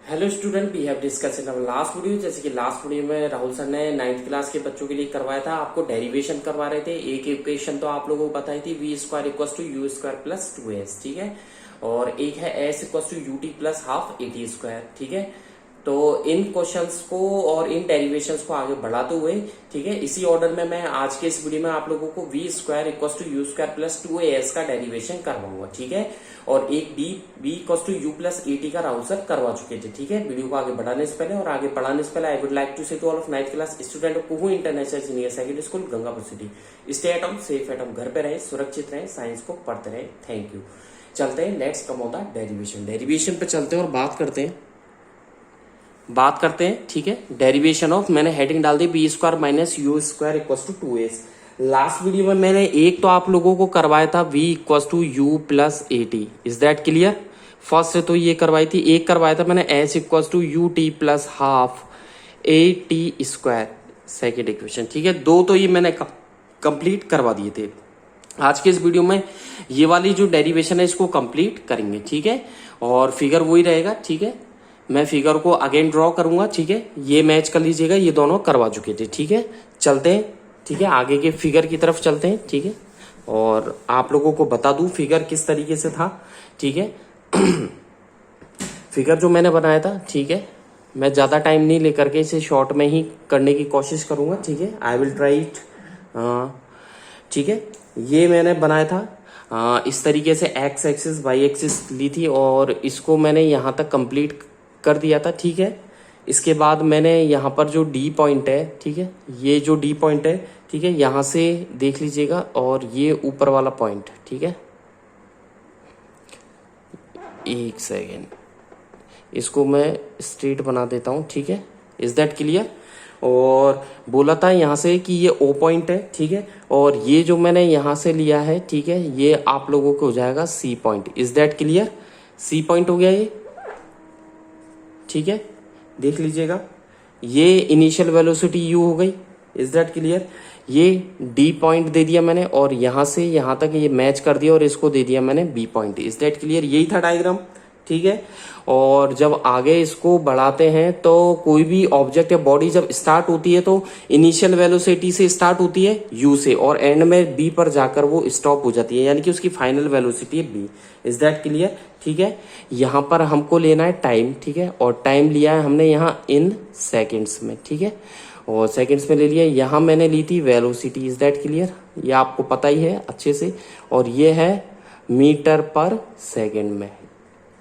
Hello student, we have discuss in last video. जैसे कि last video में Rahul sir ने 9th क्लास के बच्चों के लिए करवाया था, आपको डेरिवेशन करवा रहे थे। एक इक्वेशन तो आप लोगों को बताई थी, V square equal to U square plus 2s, ठीक है। और एक है S equal to U T plus half A T square, ठीक है। तो इन क्वेश्चंस को और इन डेरिवेशंस को आगे बढ़ाते हुए, ठीक है, इसी ऑर्डर में मैं आज के इस वीडियो में आप लोगों को V square equal to U square plus 2as का डेरिवेशन करवाऊंगा, ठीक है। और एक B equal to U plus A T का राहुल सर करवा चुके थे, ठीक है। वीडियो को आगे बढ़ाने से पहले और आगे बढ़ाने से पहले I would like to say to all of 9th class student of Kuhu International Senior Secondary School Gangapur City, stay at home, safe at home, घर पे रहे, सुरक्षित रहे, साइंस को पढ़ते रहे। Thank you. चलते हैं नेक्स्ट कम होता है डेरिवेशन। डेरिवेशन पे चलते हैं और बात करते हैं, ठीक है। डेरिवेशन ऑफ, मैंने हेडिंग डाल दी B square minus U square equal to 2s। Last video में मैंने एक तो आप लोगों को करवाया था v equal to U plus A T, is that clear. First से तो ये करवाई थी, एक करवाया था मैंने s equal to U T plus half A T square, second equation, ठीक है। दो तो ये मैंने कंप्लीट करवा दिए थे। आज के इस वीडियो में ये वाली जो डेरिवेशन है इसको कंप्लीट करेंगे, ठीक है। और फिगर वही रहेगा, ठीक है। मैं फिगर को अगेन ड्रॉ करूंगा, ठीक है। ये मैच कर लीजिएगा, ये दोनों करवा चुके थे, ठीक है। चलते हैं, ठीक है, आगे के फिगर की तरफ चलते हैं, ठीक है। और आप लोगों को बता दूं फिगर किस तरीके से था, ठीक है। फिगर जो मैंने बनाया था, ठीक है, मैं ज्यादा टाइम नहीं लेकर के इसे शॉर्ट में ही करने की कोशिश करूंगा, ठीक है। आई विल ट्राई इट, ठीक है। ये मैंने बनाया था इस तरीके से, एक्स एक्सिस वाई एक्सिस ली थी और इसको मैंने यहां तक कंप्लीट कर दिया था, ठीक है। इसके बाद मैंने यहाँ पर जो डी पॉइंट है, ठीक है, ये जो डी पॉइंट है, ठीक है, यहां से देख लीजिएगा, और ये ऊपर वाला पॉइंट, ठीक है। एक सेकेंड, इसको मैं स्ट्रेट बना देता हूं, ठीक है। Is that clear. और बोला था यहां से कि ये ओ पॉइंट है, ठीक है। और ये जो मैंने यहां से लिया है, ठीक है, ये आप लोगों को हो जाएगा C point. Is that clear. C point हो गया ये, ठीक है, देख लीजिएगा। ये इनिशियल वेलोसिटी u हो गई। Is that clear. ये d पॉइंट दे दिया मैंने और यहां से यहां तक ये मैच कर दिया और इसको दे दिया मैंने b point. Is that clear. यही था डायग्राम, ठीक है। और जब आगे इसको बढ़ाते हैं तो कोई भी ऑब्जेक्ट या बॉडी जब स्टार्ट होती है तो इनिशियल वेलोसिटी से स्टार्ट होती है u से, और एंड में b पर जाकर वो स्टॉप हो जाती है, यानी कि उसकी फाइनल वेलोसिटी है b। इज दैट क्लियर, ठीक है। यहां पर हमको लेना है टाइम, ठीक है, और टाइम लिया है हमने यहां इन सेकेंड्स में, ठीक है, और सेकेंड्स में ले लिया। यहां मैंने ली थी वेलोसिटी। Is that clear. ये आपको पता ही है अच्छे से। और ये है मीटर पर सेकेंड में।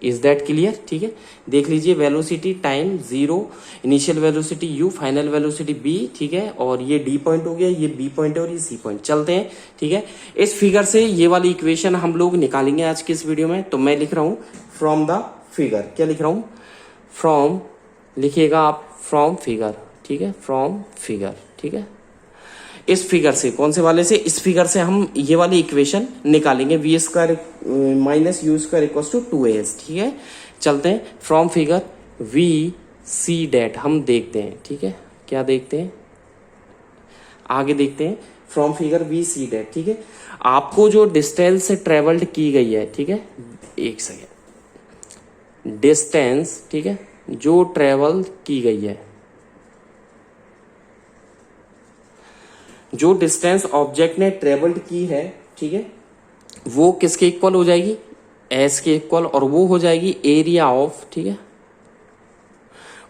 इज दैट क्लियर, ठीक है। देख लीजिए, velocity time 0, initial velocity u, final velocity b, ठीक है। और ये d पॉइंट हो गया, ये b पॉइंट है और ये c पॉइंट। चलते हैं, ठीक है। इस फिगर से ये वाली इक्वेशन हम लोग निकालेंगे आज के इस वीडियो में। तो मैं लिख रहा हूं फ्रॉम द फिगर। क्या लिख रहा हूं? फ्रॉम, लिखिएगा आप फ्रॉम फिगर, ठीक है, फ्रॉम फिगर, ठीक है। इस फिगर से, कौन से वाले से? इस फिगर से हम ये वाली इक्वेशन निकालेंगे, V square minus U square equal to 2as, ठीक है। चलते हैं from figure we see that, हम देखते हैं, ठीक है। क्या देखते हैं? आगे देखते हैं from figure we see that, ठीक है। आपको जो डिस्टेंस से ट्रेवल्ड की गई है, ठीक है, एक सेकेंड, डिस्टेंस, ठीक है, जो ट्रेवल की गई है, जो डिस्टेंस ऑब्जेक्ट ने ट्रेवल्ड की है, ठीक है, वो किसके इक्वल हो जाएगी? एस के इक्वल। और वो हो जाएगी एरिया ऑफ, ठीक है।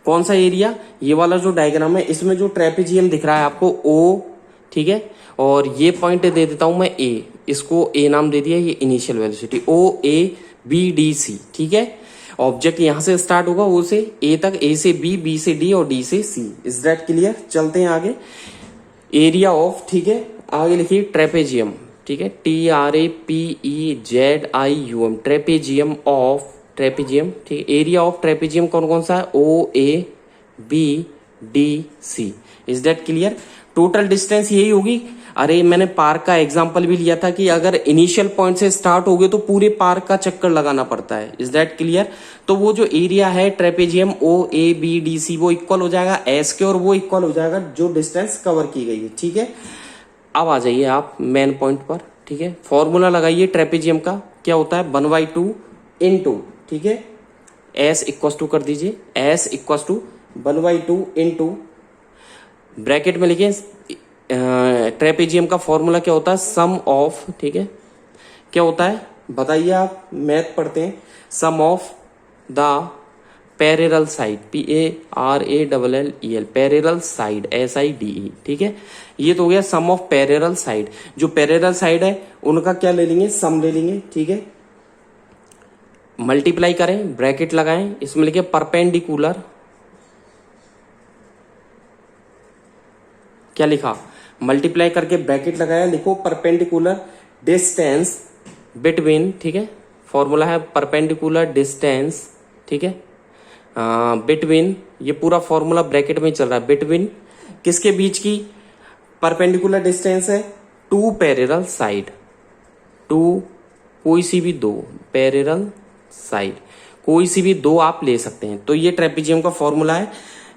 कौन सा एरिया? ये वाला जो डायग्राम है, इसमें जो ट्रेपेजियम दिख रहा है आपको ओ, ठीक है। और ये पॉइंट दे देता हूं मैं ए, इसको ए नाम दे दिया। ये initial velocity O A B D C, ठीक है। ऑब्जेक्ट यहां से स्टार्ट होगा, ओ से ए तक, ए से बी, बी से डी और डी से सी। Is that clear. चलते हैं आगे। एरिया ऑफ, ठीक है, आगे लिखिए ट्रेपेजियम, ठीक है, TRAPEZIUM, ट्रेपेजियम ऑफ, ट्रेपेजियम, ठीक है। एरिया ऑफ ट्रेपेजियम कौन कौन सा है? OABDC। Is that clear. Total distance यही होगी। अरे मैंने पार्क का एग्जांपल भी लिया था कि अगर इनिशियल पॉइंट से स्टार्ट हो गए तो पूरे पार्क का चक्कर लगाना पड़ता है। Is that clear. तो वो जो एरिया है ट्रेपेजियम OABDC, वो इक्वल हो जाएगा एस के, और वो इक्वल हो जाएगा जो डिस्टेंस कवर की गई है, ठीक है। अब आ जाइए आप मेन पॉइंट पर, ठीक है। फॉर्मूला लगाइए ट्रेपेजियम का, क्या होता है? 1/2 × ठीक है, एस इक्व टू कर दीजिए, S equal to 1/2 into bracket में लिखे ट्रेपेजियम का फॉर्मूला क्या होता है, सम ऑफ, ठीक है, क्या होता है बताइए, आप मैथ पढ़ते हैं, sum of the parallel side, PARALLEL, parallel side, SIDE, ठीक है। ये तो हो गया सम ऑफ पैरेलल साइड। जो पैरेलल साइड है उनका क्या ले लेंगे, सम ले लेंगे, ठीक है। मल्टीप्लाई करें, ब्रैकेट लगाएं, इसमें लिखे परपेंडिकुलर, क्या लिखा, मल्टीप्लाई करके ब्रैकेट लगाया, लिखो परपेंडिकुलर डिस्टेंस बिटवीन, ठीक है, फॉर्मूला है परपेंडिकुलर डिस्टेंस, ठीक है, बिटवीन, ये पूरा फॉर्मूला ब्रैकेट में चल रहा है, बिटवीन किसके बीच की, परपेंडिकुलर डिस्टेंस है टू पैरेलल साइड, टू कोई सी भी दो पैरेलल साइड, कोई सी भी दो आप ले सकते हैं। तो ये ट्रेपेजियम का फॉर्मूला है,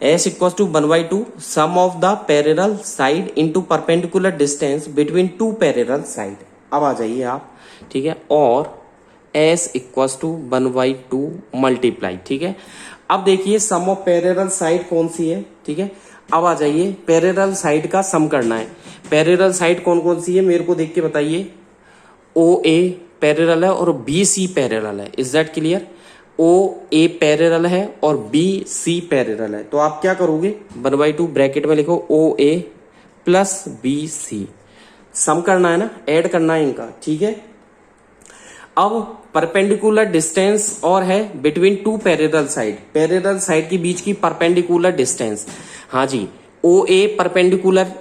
S equal to 1/2 sum of the parallel side into perpendicular distance between two parallel side. अब आ जाइए आप, ठीक है, और S इक्वल टू 1/2 मल्टीप्लाई, ठीक है। अब देखिए सम ऑफ पैरेलल साइड कौन सी है, ठीक है। अब आ जाइए पैरेलल साइड का सम करना है। पैरेलल साइड कौन कौन सी है मेरे को देख के बताइए। OA पैरेलल है और BC पैरेलल है, is that clear. OA parallel है और BC पैरेलल है, तो आप क्या करोगे 1/2 ब्रैकेट में लिखो OA प्लस BC, सम करना है ना, ऐड करना है इनका, ठीक है। अब परपेंडिकुलर डिस्टेंस और है between two parallel side, parallel side के बीच की परपेंडिकुलर डिस्टेंस, हाँ जी, OA परपेंडिकुलर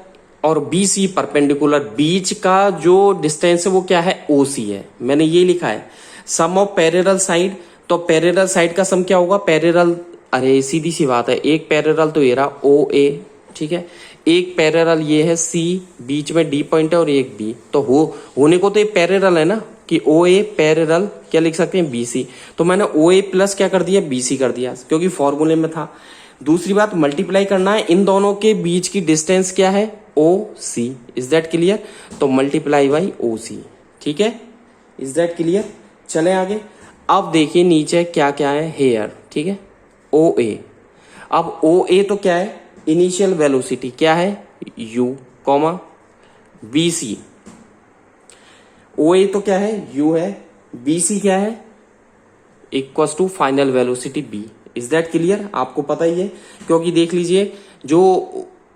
और BC परपेंडिकुलर, बीच का जो डिस्टेंस है वो क्या है, OC है, मैंने ये लिखा है। सम ऑफ पैरेलल साइड, तो पैरेलल साइड का सम क्या होगा, पैरेलल, अरे सीधी सी बात है, एक पैरेलल तो ये रहा OA, ठीक है, एक पैरेलल ये है C, बीच में D पॉइंट है और एक B, तो होने को तो ये पैरेलल है ना, कि OA पैरेलल क्या लिख सकते हैं BC, तो मैंने OA प्लस क्या कर दिया BC कर दिया, क्योंकि फॉर्मूले में था। दूसरी बात मल्टीप्लाई करना है, इन दोनों के बीच की डिस्टेंस क्या है OC, इज दैट क्लियर, तो मल्टीप्लाई बाई OC, ठीक है, इज दैट क्लियर। चले आगे, अब देखिए नीचे क्या क्या है, हेयर, ठीक है, OA, अब OA तो क्या है, इनिशियल वेलोसिटी क्या है U, कॉमा BC, OA तो क्या है U है, BC क्या है, equal to final velocity B, is that clear, आपको पता ही है, क्योंकि देख लीजिए जो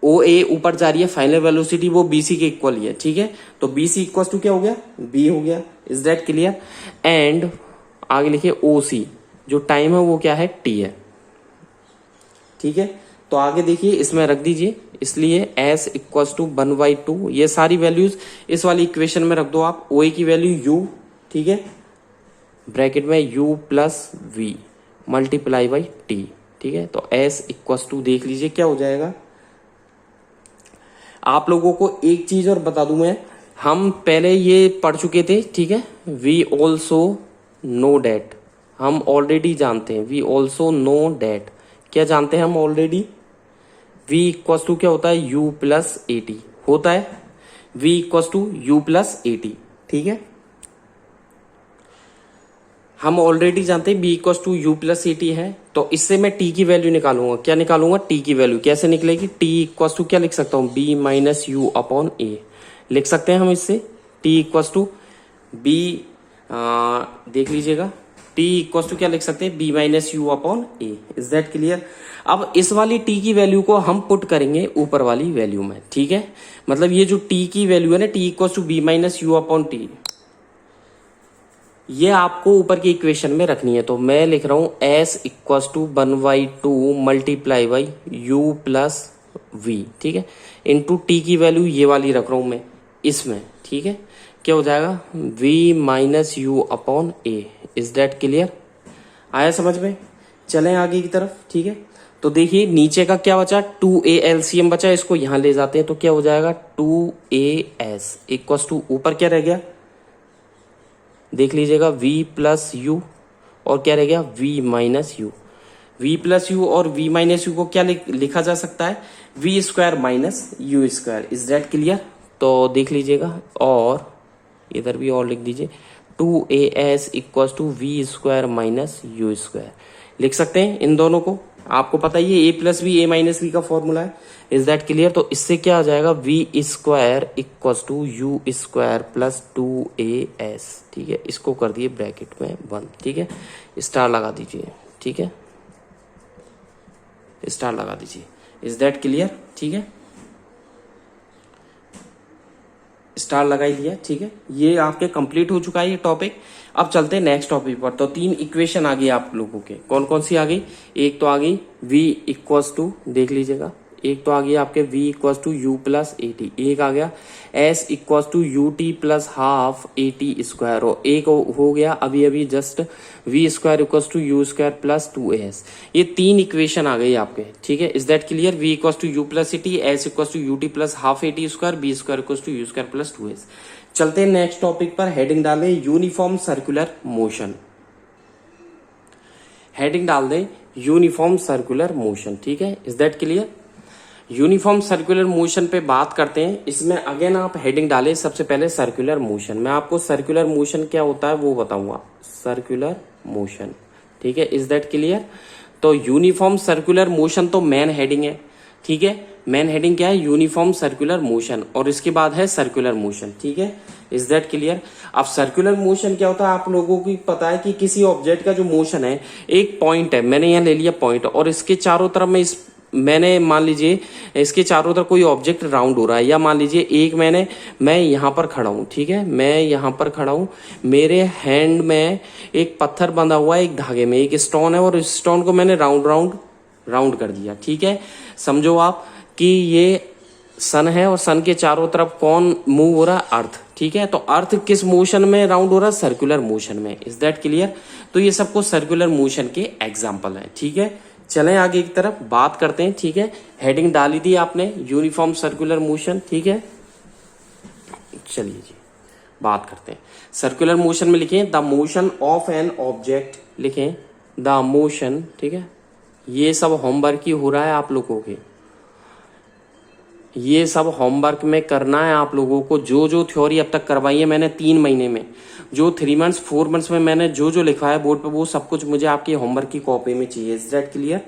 OA ऊपर जा रही है फाइनल वेलोसिटी वो BC के इक्वल ही है, ठीक है, तो BC इक्वल टू क्या हो गया B हो गया, इज दैट क्लियर। एंड आगे लिखिए OC, जो टाइम है वो क्या है T है, ठीक है, तो आगे देखिए इसमें रख दीजिए, इसलिए S इक्वल टू 1/2, ये सारी वैल्यूज इस वाली इक्वेशन में रख दो आप, OA की वैल्यू U, ठीक है, ब्रैकेट में U plus V multiply by T, ठीक है, तो S इक्वल टू देख लीजिए क्या हो जाएगा। आप लोगों को एक चीज और बता दूं मैं, हम पहले ये पढ़ चुके थे, ठीक है, वी ऑल्सो नो डैट, हम ऑलरेडी जानते हैं, वी ऑल्सो नो डैट, क्या जानते हैं हम ऑलरेडी, V इक्वल टू क्या होता है U प्लस AT होता है, V equal to U plus AT, ठीक है, हम ऑलरेडी जानते हैं B equal to U plus AT है, तो इससे मैं T की वैल्यू निकालूंगा, क्या निकालूंगा T की वैल्यू, कैसे निकलेगी, T इक्वल टू क्या लिख सकता हूँ B minus U upon A, लिख सकते हैं हम इससे, T इक्वल टू B, देख लीजिएगा T इक्वल टू क्या लिख सकते हैं B minus U upon A, is that clear. अब इस वाली T की वैल्यू को हम पुट करेंगे ऊपर वाली वैल्यू में, ठीक है, मतलब ये जो T की वैल्यू है ना, T equal to B minus U upon T, ये आपको ऊपर की इक्वेशन में रखनी है, तो मैं लिख रहा हूं S equal to 1/2 multiply by U plus V, ठीक है, इंटू T की वैल्यू ये वाली रख रहा हूं मैं इसमें, ठीक है, क्या हो जाएगा V minus U upon A, is that clear, आया समझ में। चलें आगे की तरफ, ठीक है, तो देखिए नीचे का क्या बचा, 2A LCM बचा, इसको यहां ले जाते हैं, तो क्या हो जाएगा 2AS इक्वल टू ऊपर क्या रह गया, देख लीजिएगा V प्लस U और क्या रह गया V minus U, V plus U और V माइनस U को क्या लिखा जा सकता है V square minus U square, is that clear. तो देख लीजिएगा और इधर भी और लिख दीजिए 2AS equal to V square minus U square, लिख सकते हैं इन दोनों को, आपको पता ही है A plus B A minus B का फॉर्मूला है। Is that clear? तो इससे क्या आ जाएगा, V square equal to U square plus 2as, ठीक है। इसको कर दिए ब्रैकेट में 1, ठीक है, स्टार लगा दीजिए, ठीक है, स्टार लगा दीजिए। Is that clear? ठीक है, स्टार लगा ही दिया, ठीक है। ये आपके कंप्लीट हो चुका है ये टॉपिक। अब चलते हैं नेक्स्ट टॉपिक पर। तो 3 इक्वेशन आ गई आप लोगों के, कौन कौन सी आ गई? एक तो आ गई v इक्वल्स टू, देख लीजिएगा, एक तो आ गई आपके v equals to U plus A T, एक आ गया s equals to U T plus half A T square, और एक हो गया अभी अभी just v square equals to U square plus 2as। ये 3 इक्वेशन आ गई आपके, ठीक है। Is that clear? v equals to U plus A T, s equals to U T plus half A T square, b square equals to U square plus 2as। चलते हैं next topic पर। Heading डालें uniform circular motion, heading डाल दें uniform circular motion, ठीक है। Is that clear? Uniform circular motion पे बात करते हैं। इसमें अगेन आप हेडिंग डालें सबसे पहले सर्कुलर मोशन। मैं आपको सर्कुलर मोशन क्या होता है वो बताऊंगा, सर्कुलर मोशन, ठीक है। Is that clear? तो यूनिफॉर्म सर्कुलर मोशन तो मेन हेडिंग है, ठीक है। मेन हेडिंग क्या है? यूनिफॉर्म सर्कुलर मोशन, और इसके बाद है सर्कुलर मोशन, ठीक है। Is that clear? अब सर्कुलर मोशन क्या होता है आप लोगों को पता है कि किसी ऑब्जेक्ट का जो मोशन है, एक पॉइंट है, मैंने यहाँ ले लिया पॉइंट, और इसके चारों तरफ में मैंने मान लीजिए इसके चारों तरफ कोई ऑब्जेक्ट राउंड हो रहा है, या मान लीजिए एक मैं यहाँ पर खड़ा हूँ, ठीक है, मैं यहाँ पर खड़ा हूँ, मेरे हैंड में एक पत्थर बंधा हुआ है, एक धागे में एक स्टोन है, और इस स्टोन को मैंने राउंड कर दिया, ठीक है। समझो आप कि ये सन है, और सन के चारों तरफ कौन मूव हो रहा है? अर्थ, ठीक है। तो अर्थ किस मोशन में राउंड हो रहा है? सर्कुलर मोशन में। Is that clear? तो ये सबको सर्कुलर मोशन के एग्जाम्पल है, ठीक है। चलें आगे की तरफ बात करते हैं, ठीक है। हेडिंग डाली थी आपने यूनिफॉर्म सर्कुलर मोशन, ठीक है। चलिए जी बात करते हैं सर्कुलर मोशन में। लिखें the motion of an object, लिखें द मोशन, ठीक है। ये सब होमवर्क ही हो रहा है आप लोगों के, ये सब होमवर्क में करना है आप लोगों को। जो जो थ्योरी अब तक करवाई है मैंने 3 महीने में, जो 3 मंथ्स 4 मंथ्स में मैंने जो जो लिखा है बोर्ड पे, वो सब कुछ मुझे आपकी होमवर्क की कॉपी में चाहिए। Is that clear?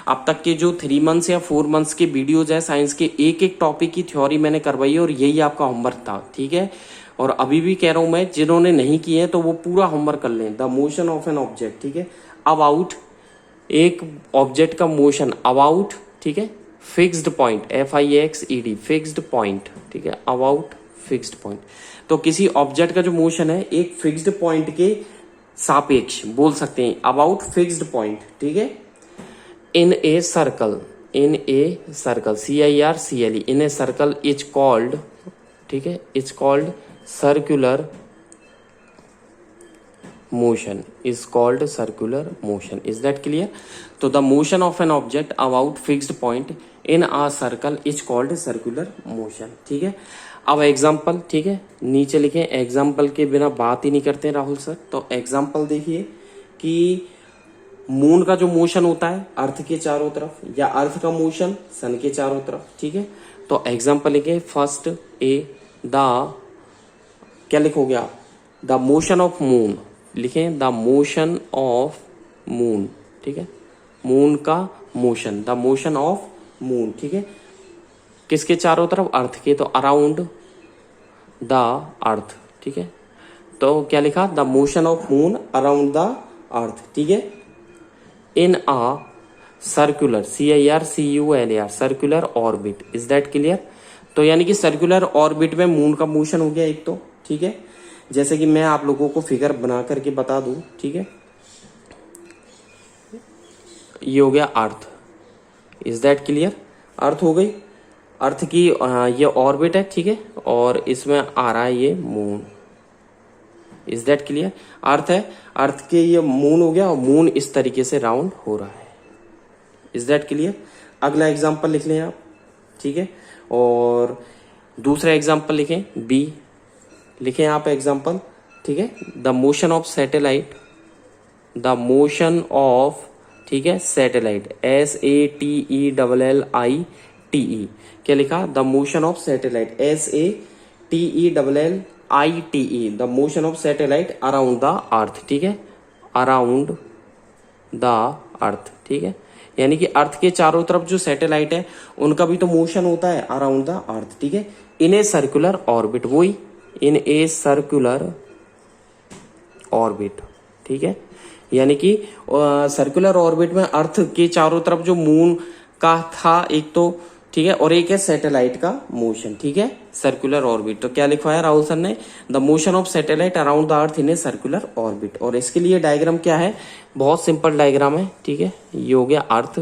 अब तक के जो 3 मंथ्स या 4 मंथ्स के वीडियोज है साइंस के, एक एक टॉपिक की थ्योरी मैंने करवाई है, और यही आपका होमवर्क था, ठीक है। और अभी भी कह रहा हूं मैं, जिन्होंने नहीं किए तो वो पूरा होमवर्क कर लें। The motion of an object, ठीक है, अबाउट, एक ऑब्जेक्ट का मोशन अबाउट, ठीक है, fixed point, FIXED, fixed point, ठीक है, अबाउट फिक्स्ड पॉइंट। तो किसी ऑब्जेक्ट का जो मोशन है एक फिक्स्ड पॉइंट के सापेक्ष बोल सकते हैं, अबाउट फिक्स्ड पॉइंट, ठीक है। In a circle, in a circle, CIRCLE, in a circle is called, ठीक है, is called circular motion, is called circular motion. Is that clear? तो the motion of an object about fixed point in a circle is called circular motion, ठीक है। अब example, ठीक है, नीचे लिखें, एग्जाम्पल के बिना बात ही नहीं करते राहुल सर। तो एग्जाम्पल देखिए कि मून का जो मोशन होता है अर्थ के चारों तरफ, या अर्थ का मोशन सन के चारों तरफ, ठीक है। तो एग्जाम्पल लिखे फर्स्ट ए, द, क्या लिखोगे आप? द मोशन ऑफ मून, लिखें द मोशन ऑफ मून, ठीक है, मून का motion, the motion of moon, ठीक है, किसके चारों तरफ? अर्थ के, तो अराउंड द अर्थ, ठीक है। तो क्या लिखा? The motion of moon around the earth, ठीक है, in a circular, CIRCULAR, circular orbit. Is that clear? तो यानी कि सर्कुलर ऑर्बिट में मून का मोशन हो गया एक तो, ठीक है। जैसे कि मैं आप लोगों को फिगर बना करके बता दूं, ठीक है, ये हो गया earth. Is that clear? Earth हो गई, अर्थ की ये ऑर्बिट है, ठीक है, और इसमें आ रहा है ये moon. Is that clear? Earth है, अर्थ के ये मून हो गया, और मून इस तरीके से राउंड हो रहा है। Is that clear? अगला एग्जांपल लिख लें आप, ठीक है, और दूसरा एग्जांपल लिखें बी, लिखें आप एग्जांपल, ठीक है, the motion of satellite, the motion of, ठीक है, सैटेलाइट, SATELLITE, क्या लिखा? The motion of satellite, SATELLITE, the motion of satellite around the earth, ठीक है, अराउंड द अर्थ, ठीक है। यानी कि अर्थ के चारों तरफ जो सैटेलाइट है उनका भी तो मोशन होता है अराउंड द अर्थ, ठीक है, इन ए सर्कुलर ऑर्बिट, वही इन ए सर्कुलर ऑर्बिट, ठीक है। यानी कि सर्कुलर ऑर्बिट में अर्थ के चारों तरफ जो मून का था एक तो, ठीक है, और एक है सैटेलाइट का मोशन, ठीक है, सर्कुलर ऑर्बिट। तो क्या लिखवाया राहुल सर ने, the motion of satellite around the earth in a circular orbit. और इसके लिए डायग्राम क्या है, बहुत सिंपल डायग्राम है, ठीक है। ये हो गया अर्थ,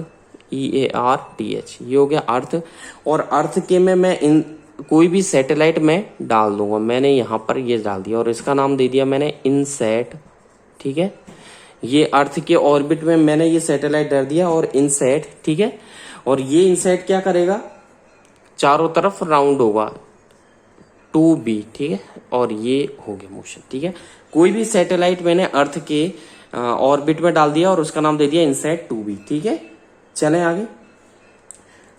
EARTH, ये हो गया अर्थ। और अर्थ के में मैं इन कोई भी सैटेलाइट में डाल दूंगा, मैंने यहाँ पर ये डाल दिया और इसका नाम दे दिया मैंने इनसैट, ठीक है। ये अर्थ के ऑर्बिट में मैंने ये सैटेलाइट डाल दिया और इनसैट, ठीक है। और ये इनसैट क्या करेगा, चारों तरफ राउंड होगा 2B, ठीक है, और ये हो गया मोशन, ठीक है। कोई भी सैटेलाइट मैंने अर्थ के ऑर्बिट में डाल दिया और उसका नाम दे दिया इनसैट 2B, ठीक है। चलें आगे।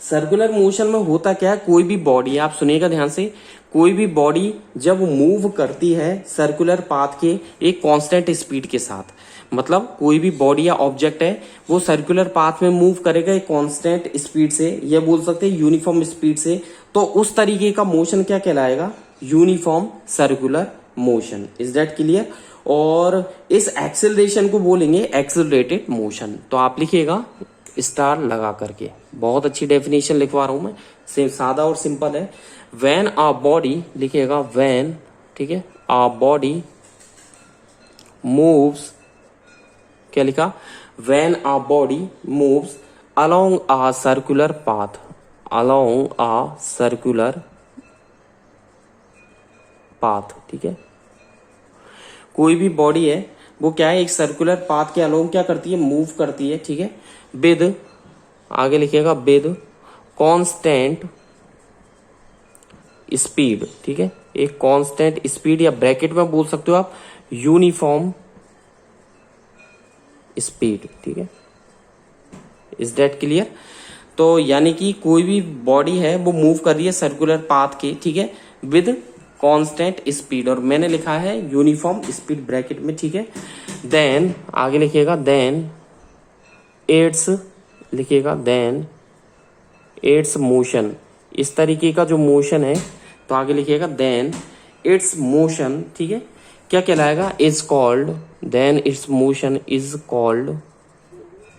सर्कुलर मोशन में होता क्या है, कोई भी बॉडी, आप सुनिएगा ध्यान से, कोई भी बॉडी जब मूव करती है सर्कुलर पाथ के एक कांस्टेंट स्पीड के साथ, मतलब कोई भी बॉडी या ऑब्जेक्ट है वो सर्कुलर पाथ में मूव करेगा एक कांस्टेंट स्पीड से, ये बोल सकते हैं यूनिफॉर्म स्पीड से, तो उस तरीके का मोशन क्या कहलाएगा, uniform circular motion. Is that clear. और इस एक्सेलरेशन को बोलेंगे एक्सेलरेटेड मोशन। तो आप लिखिएगा स्टार लगा करके, बहुत अच्छी डेफिनेशन लिखवा रहा हूं मैं, सिर्फ सादा और सिंपल है। व्हेन अ बॉडी, लिखिएगा व्हेन, ठीक है, अ बॉडी मूव्स, क्या लिखा, when a body moves along a circular path, along a circular path, ठीक है। कोई भी बॉडी है वो क्या है, एक सर्कुलर पाथ के अलोंग क्या करती है, मूव करती है, ठीक है, विद, आगे लिखिएगा विद कांस्टेंट स्पीड, ठीक है, एक कांस्टेंट स्पीड, या ब्रैकेट में बोल सकते हो आप यूनिफॉर्म स्पीड, ठीक है। Is that clear. तो यानी कि कोई भी बॉडी है वो मूव कर रही है सर्कुलर पाथ के, ठीक है, विद कांस्टेंट स्पीड, और मैंने लिखा है यूनिफॉर्म स्पीड ब्रैकेट में, ठीक है। देन आगे लिखिएगा देन इट्स, लिखिएगा देन इट्स मोशन, इस तरीके का जो मोशन है, तो आगे लिखिएगा देन इट्स मोशन, ठीक है, क्या कहलाएगा, is called, then its motion is called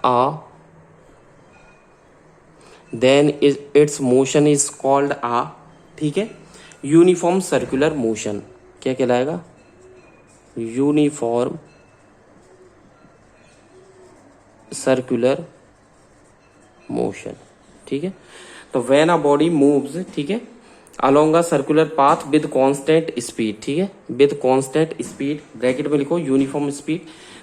uh, then its motion is called uh, ठीक है, यूनिफॉर्म सर्कुलर मोशन, क्या कहलाएगा, यूनिफॉर्म सर्कुलर मोशन, ठीक है। तो व्हेन अ बॉडी मूव्स, ठीक है, along a circular path with constant speed, ठीक है, विद कांस्टेंट स्पीड, ब्रैकेट में लिखो uniform speed,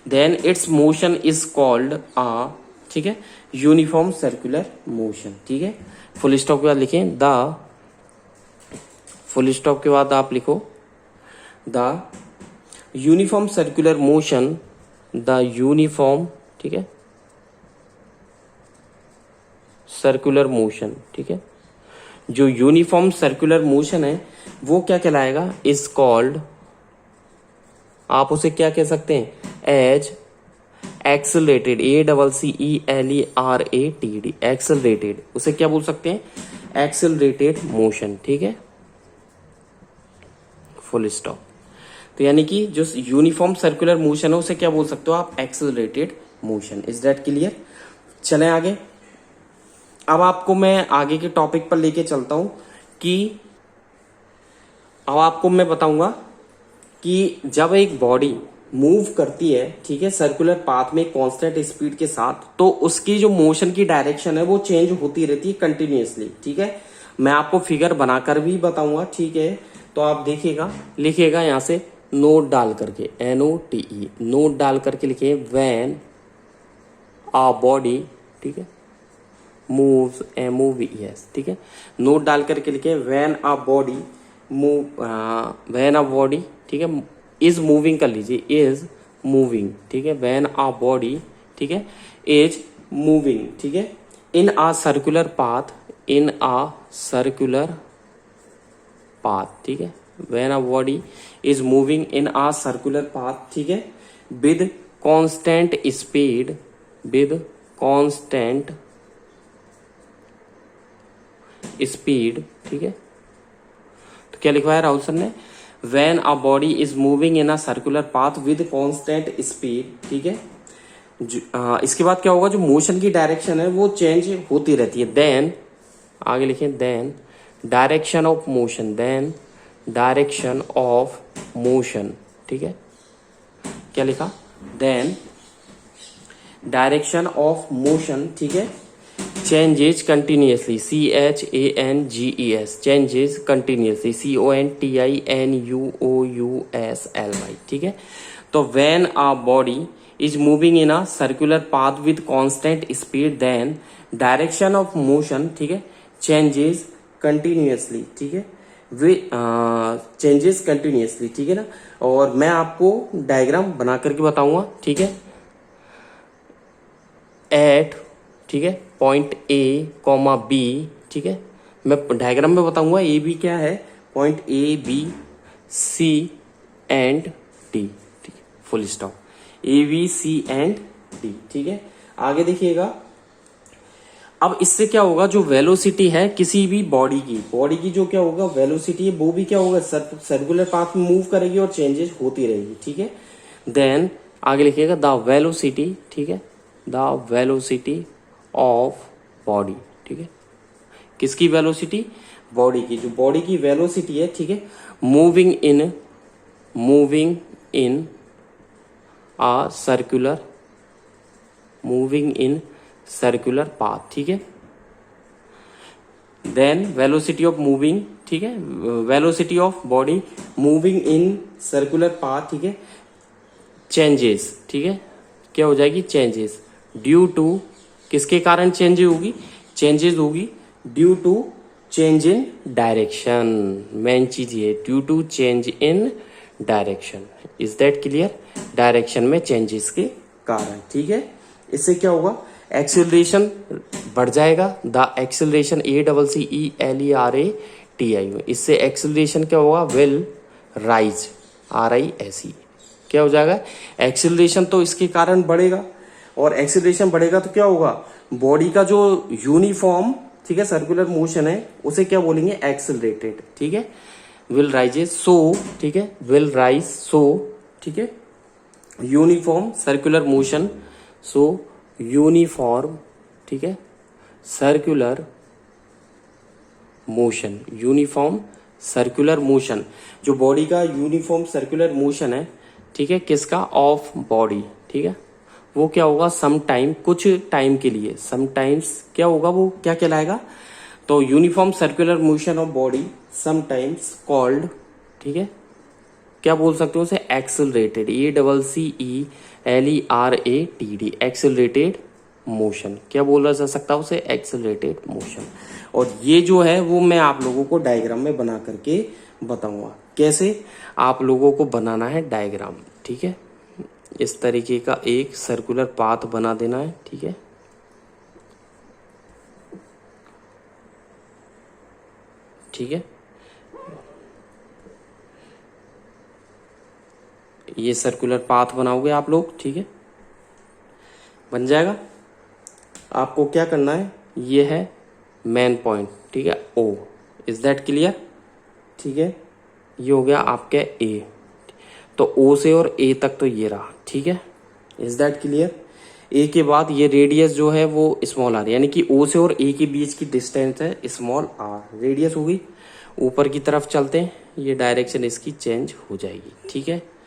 then its motion is called uh, ठीक है, यूनिफॉर्म सर्कुलर मोशन, ठीक है। फुल स्टॉप के बाद लिखें द, फुल स्टॉप के बाद आप लिखो the uniform circular motion, the uniform, ठीक है, सर्कुलर मोशन, ठीक है, जो यूनिफॉर्म सर्कुलर मोशन है वो क्या कहलाएगा, इज कॉल्ड, आप उसे क्या कह सकते हैं, एज एक्सेलरेटेड, ACCELERATED, एक्सेलरेटेड, उसे क्या बोल सकते हैं, एक्सेलरेटेड मोशन, ठीक है, फुल स्टॉप। तो यानी कि जो यूनिफॉर्म सर्कुलर मोशन है उसे क्या बोल सकते हो आप, accelerated motion. Is that clear. चलें आगे। अब आपको मैं आगे के टॉपिक पर लेके चलता हूं कि अब आपको मैं बताऊंगा कि जब एक बॉडी मूव करती है, ठीक है, सर्कुलर पाथ में कांस्टेंट स्पीड के साथ, तो उसकी जो मोशन की डायरेक्शन है वो चेंज होती रहती है कंटिन्यूअसली, ठीक है। मैं आपको फिगर बनाकर भी बताऊंगा, ठीक है, तो आप देखिएगा, लिखिएगा यहां से नोट डाल करके, NOTE, नोट डाल करके लिखिए व्हेन अ बॉडी, ठीक है, मूव्स, MOVES, ठीक है, नोट डाल करके लिखिए when a body move, when a body, ठीक है, इज मूविंग कर लीजिए, इज मूविंग, ठीक है, व्हेन अ बॉडी, ठीक है, इज मूविंग, ठीक है, in a circular path, in a circular path, ठीक है, when a body is moving in a circular path, ठीक है, with constant speed, with constant speed, ठीक है। तो क्या लिखवाया राहुल सर ने, when a body is moving in a circular path with constant speed, ठीक है। इसके बाद क्या होगा, जो मोशन की डायरेक्शन है वो चेंज होती रहती है। देन आगे लिखें, then direction of motion, then direction of motion, ठीक है। क्या लिखा, देन डायरेक्शन ऑफ मोशन, ठीक है, changes continuously, CHANGES, changes continuously, CONTINUOUSLY, ठीक है। तो when a body is moving in a circular path with constant speed, then direction of motion, ठीक है, changes continuously, ठीक है, changes continuously, ठीक है ना। और मैं आपको डायग्राम बना करके बताऊंगा, ठीक है, एट, ठीक है, पॉइंट A, B, ठीक है। मैं डायग्राम में बताऊंगा ए बी क्या है, पॉइंट ABC एंड D, ठीक है, full stop, ABC and D, ठीक है। आगे देखिएगा, अब इससे क्या होगा, जो वेलोसिटी है किसी भी बॉडी की जो क्या होगा वेलोसिटी है वो भी क्या होगा, सर्कुलर पाथ में मूव करेगी और चेंजेस होती रहेगी, ठीक है। देन आगे लिखिएगा, द वेलोसिटी, ठीक है, द वेलोसिटी ऑफ बॉडी, ठीक है, किसकी वेलोसिटी, बॉडी की, जो बॉडी की वेलोसिटी है, ठीक है, moving in a circular path, ठीक है। देन वेलोसिटी ऑफ मूविंग, ठीक है, velocity of body moving in circular path, ठीक है, चेंजेस, ठीक है, क्या हो जाएगी, चेंजेस, ड्यू टू, किसके कारण चेंज होगी, चेंजेस होगी due to change in direction, main चीज ये, due to change in direction, is that clear, direction में चेंजेस के कारण, ठीक है। इससे क्या होगा, एक्सेलरेशन बढ़ जाएगा, द एक्सेलरेशन ACCELERATI, इससे एक्सेलरेशन क्या होगा, विल राइज, RISE, क्या हो जाएगा, एक्सेलरेशन तो इसके कारण बढ़ेगा, और एक्सेलरेशन बढ़ेगा तो क्या होगा, बॉडी का जो यूनिफॉर्म, ठीक है, सर्कुलर मोशन है उसे क्या बोलेंगे, एक्सेलरेटेड, ठीक है, विल राइजेस सो, ठीक है, विल राइज सो, ठीक है, यूनिफॉर्म सर्कुलर मोशन, सो यूनिफॉर्म, ठीक है, circular motion, uniform circular motion, जो बॉडी का यूनिफॉर्म सर्कुलर मोशन है, ठीक है, किसका, ऑफ बॉडी, ठीक है, वो क्या होगा, सम टाइम, कुछ टाइम के लिए, समटाइम्स क्या होगा, वो क्या कहलाएगा, तो uniform circular motion of body sometimes called, ठीक है, क्या बोल सकते हो उसे, एक्सेलरेटेड, ACCELERATED, एक्सेलरेटेड मोशन, क्या बोला जा सकता है उसे, एक्सेलरेटेड मोशन। और ये जो है वो मैं आप लोगों को डायग्राम में बना करके बताऊंगा, कैसे आप लोगों को बनाना है डायग्राम, ठीक है। इस तरीके का एक सर्कुलर पाथ बना देना है, ठीक है, ठीक है, ये सर्कुलर पाथ बनाओगे आप लोग, ठीक है, बन जाएगा। आपको क्या करना है, ये है मेन पॉइंट, ठीक है, O, इज दैट क्लियर, ठीक है, ये हो गया आपके A, तो O से और A तक तो ये रहा, ठीक है, इज दैट क्लियर। A के बाद ये रेडियस जो है वो स्मॉल r, यानी कि O से और A के बीच की डिस्टेंस है स्मॉल r, रेडियस होगी। ऊपर की तरफ चलते हैं, ये डायरेक्शन इसकी चेंज हो जाएगी, ठीक है।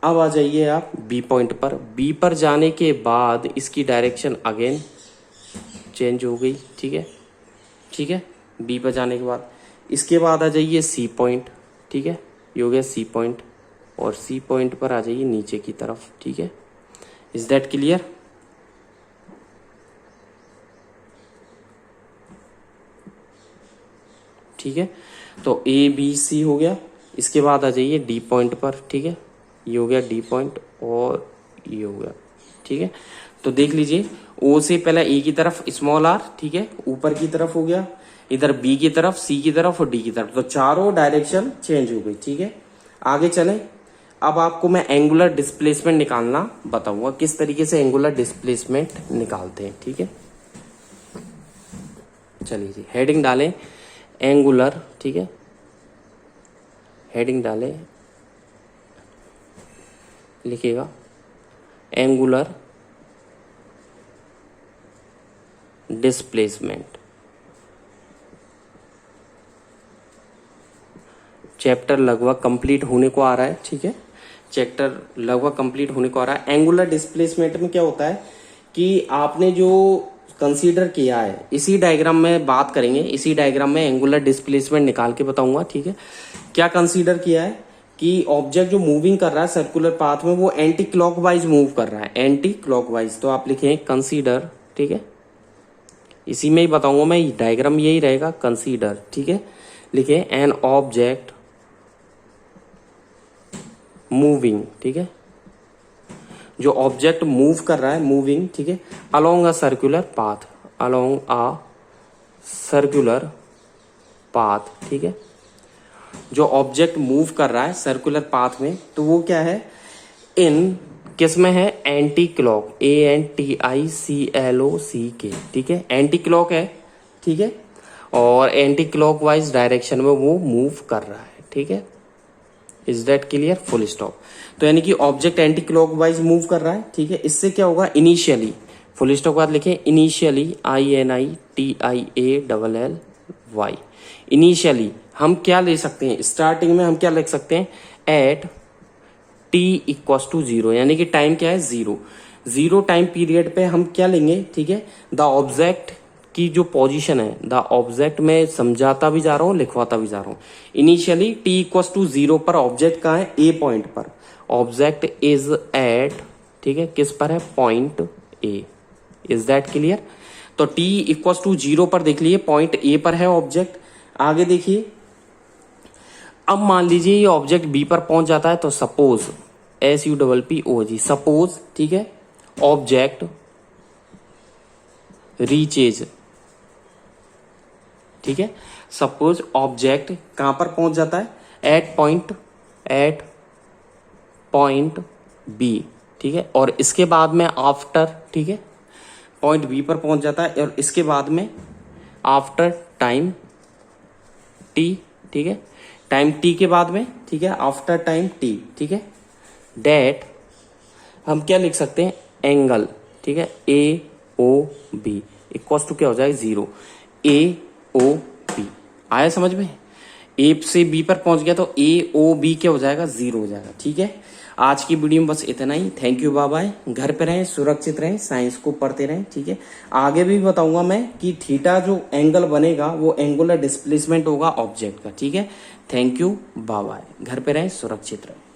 अब आ जाइए आप B पॉइंट पर, B पर जाने के बाद इसकी डायरेक्शन अगेन चेंज हो गई, ठीक है, ठीक है, B पर जाने के बाद इसके बाद आ जाइए C पॉइंट, ठीक है, ये हो गया C पॉइंट, और C पॉइंट पर आ जाइए नीचे की तरफ, ठीक है, इज दैट क्लियर। ठीक है, तो ABC हो गया, इसके बाद आ जाइए D पॉइंट पर, ठीक है, ये हो गया D पॉइंट और ये हो गया, ठीक है। तो देख लीजिए, O से पहले A की तरफ स्मॉल r, ठीक है, ऊपर की तरफ हो गया, इधर B की तरफ, C की तरफ और D की तरफ, तो चारों डायरेक्शन चेंज हो गई, ठीक है। आगे चले, अब आपको मैं एंगुलर डिस्प्लेसमेंट निकालना बताऊंगा, किस तरीके से एंगुलर डिस्प्लेसमेंट निकालते हैं, ठीक है। चलिए जी, हेडिंग डालें एंगुलर, ठीक है, हेडिंग डालें, लिखिएगा एंगुलर डिस्प्लेसमेंट। चैप्टर लगभग कंप्लीट होने को आ रहा है, ठीक है, चैप्टर लगभग कंप्लीट होने को आ रहा है। एंगुलर डिस्प्लेसमेंट में क्या होता है कि आपने जो कंसीडर किया है, इसी डायग्राम में बात करेंगे, इसी डायग्राम में एंगुलर डिस्प्लेसमेंट निकाल के बताऊंगा, ठीक है। क्या कंसीडर किया है कि ऑब्जेक्ट जो मूविंग कर रहा है सर्कुलर पाथ में वो एंटी क्लॉकवाइज मूव कर रहा है, एंटी क्लॉकवाइज। तो आप लिखें कंसीडर, ठीक है, इसी में ही बताऊंगा मैं, डायग्राम यही रहेगा, कंसीडर, ठीक है। लिखे एन ऑब्जेक्ट मूविंग, ठीक है, जो ऑब्जेक्ट मूव कर रहा है, मूविंग, ठीक है, along a circular path, along a circular path, ठीक है। जो ऑब्जेक्ट मूव कर रहा है सर्कुलर पाथ में, तो वो क्या है, इन किस में है, एंटी क्लॉक, ANTICLOCK, ठीक है, एंटी क्लॉक है, ठीक है, और एंटी क्लॉक वाइज डायरेक्शन में वो मूव कर रहा है, ठीक है। Is that clear, full stop. तो यानी कि object anti clock wise move कर रहा है, ठीक है। इससे क्या होगा, इनिशियली, फुल स्टॉप के बाद लिखें इनिशियली, INITIALLY, इनिशियली हम क्या ले सकते हैं, स्टार्टिंग में हम क्या लिख सकते हैं, एट t इक्वल टू 0, यानी कि टाइम क्या है, 0, 0 टाइम पीरियड पे हम क्या लेंगे, ठीक है, द ऑब्जेक्ट की जो पोजीशन है, द ऑब्जेक्ट में समझाता भी जा रहा हूं, लिखवाता भी जा रहा हूं। इनिशियली t इक्वल टू 0 पर ऑब्जेक्ट कहाँ है, A पॉइंट पर, ऑब्जेक्ट इज एट, ठीक है, किस पर है, point A। Is that clear. तो t इक्वल टू 0 पर देख लीजिए, पॉइंट A पर है ऑब्जेक्ट। आगे देखिए, अब मान लीजिए ये ऑब्जेक्ट बी पर पहुंच जाता है, तो सपोज, SUPPOG, सपोज, ठीक है, ऑब्जेक्ट रीचेज, ठीक है, सपोज ऑब्जेक्ट कहां पर पहुंच जाता है, एट पॉइंट बी, ठीक है, और इसके बाद में आफ्टर, ठीक है, पॉइंट बी पर पहुंच जाता है, और इसके बाद में आफ्टर टाइम टी, ठीक है, टाइम टी के बाद में, ठीक है, आफ्टर टाइम टी, ठीक है, डेट हम क्या लिख सकते हैं, एंगल, ठीक है, AOB इक्वल टू क्या हो जाएगा, 0, AOB। आया समझ में, ए से बी पर पहुंच गया तो AOB क्या हो जाएगा, 0 हो जाएगा, ठीक है। आज की वीडियो में बस इतना ही। Thank you, bye bye. घर पे रहें, सुरक्षित रहें, साइंस को पढ़ते रहें, ठीक है। आगे भी बताऊंगा मैं कि थीटा जो एंगल बनेगा वो एंगुलर डिस्प्लेसमेंट होगा ऑब्जेक्ट का, ठीक है। Thank you, bye bye. घर पे रहें, सुरक्षित रहें।